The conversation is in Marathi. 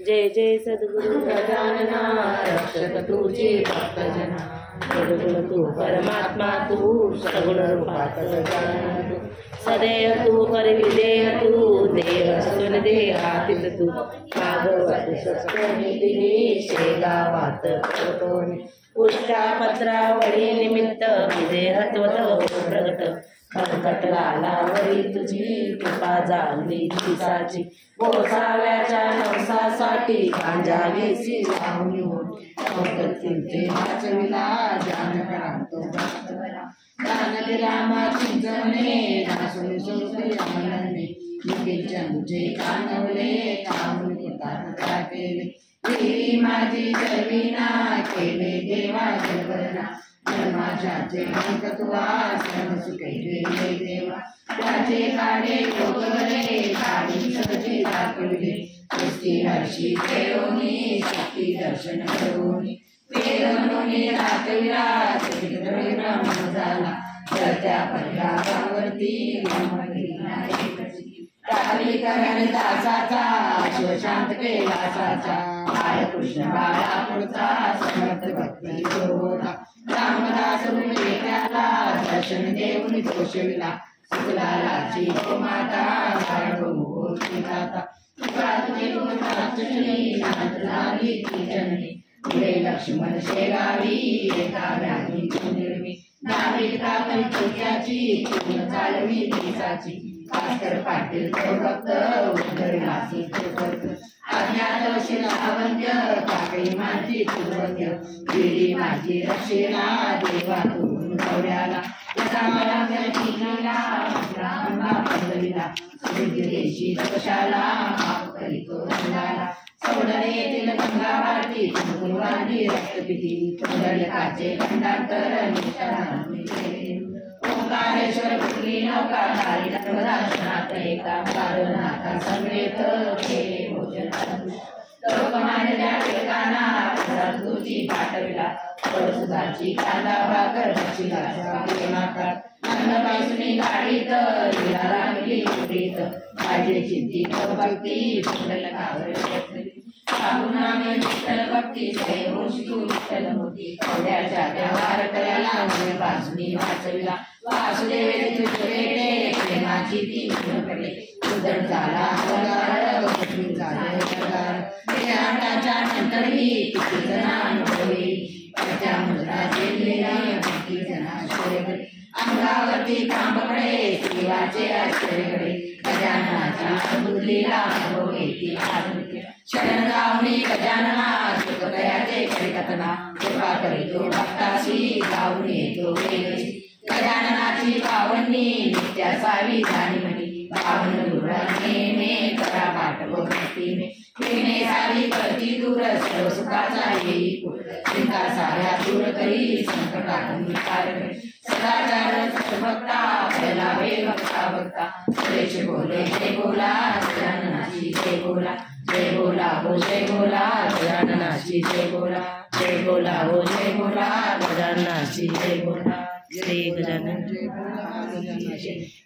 जय जय सद्गुरु गजानना रक्षक तुझे भक्तजना सद्गुण तू परमात्मा तू सगुण रूपात गजानन तू सदैव तू परविदेह तू देह सुन देहातीत तू भागवत सत्यनिधी शेगावात प्रकटोनी उष्टापत्रावळी निमित्त विदेहत्वत प्रगट कर्कटलालावरी तुझी कृपा झाली दिसाची गोसाव्याच्या नवसासाठी गांजावीसी लावणी होती वाचविला जानकरांतो भक्तवरा जानकी रामा चिंतने दासुनी सोसरी आनंदी चंदुचे कानवले कामुनी कृता केले देवी माझी जविना केले देवा जगना माझ्याचे अंकत्वा सण सुखे देवा त्याचे काढे कोगरे काढी सजी दाखविले सृष्टी हर्षी केलोनी शक्ती दर्शन करोनी वेदनोनी रातविरात ब्रह्म झाला तर त्या पर्यावरती टाळी कराने दासाचा शिवशांत कैलासाचा बाळ कृष्ण बाळा पुढचा समर्थ भक्ती होता रामदास रूपे त्याला दर्शन देऊन तोषविला सुखलालाची हो माता होती जाता झाली ती जननी पुढे लक्ष्मण शेगावी एका व्याधी निर्मी नाविक कापरी तुझ्याची पूर्ण चालवी दिसाची भास्कर पाटील तो भक्त उद्धरलासी तो भक्त अज्ञात शिलावंत्य काकडी माझी तुवंत्य गिरी माझी रक्षेला देवा तू गौऱ्याला मला गणिला ब्राह्मणा पदवीला देशी दोषाला माफ करीतो रंगाला सौडले येथील गंगावाटी गुरुवारी रक्तपिती पुंडलिकाचे खंडांतर ओंकारेश्वर पुत्री नौका धारी दर्शनात एका कारणाचा संवेत केले भोजन लोकमान्य ठिकाणा तुझी पाठविला सुधाची कांदा भाकर माता अन्नपासून गाडीत लागली उडीत माझी चिंती भक्ती पुंडलिकावर भक्ती विठ्ठल मूर्ती कवड्याच्या व्यवहार करायला पासून वाचविला वासुदेव तुझे प्रेमाची ती पडले उदर झाला झाला नंतरही किती जना अनुभवी त्या मुद्रा किती जना अंगावरती कांबकडे शिवाचे आश्चर्यकडे गजाननाच्या बुद्धीला घेती शरण गावणी गजानना सुखदयाचे करिकथना कृपा करीतो भक्ताशी गावून येतो गजाननाची पावनी नित्य असावी जाणी म्हणी पावन दुर्वाने करा पाठ भक्तीने तिने सारी करती दूर सर्व सुखाचा येई चिंता साऱ्या दूर करी संकटातून विचार सदाचार भक्ता पहिला वे भक्ता भक्ता सुरेश बोले जय बोला गजाननाची जय बोला जय बोला हो जय बोला गजाननाची जय बोला जय बोला हो जय बोला गजाननाची जय बोला जय गजानन जय बोला गजाननाची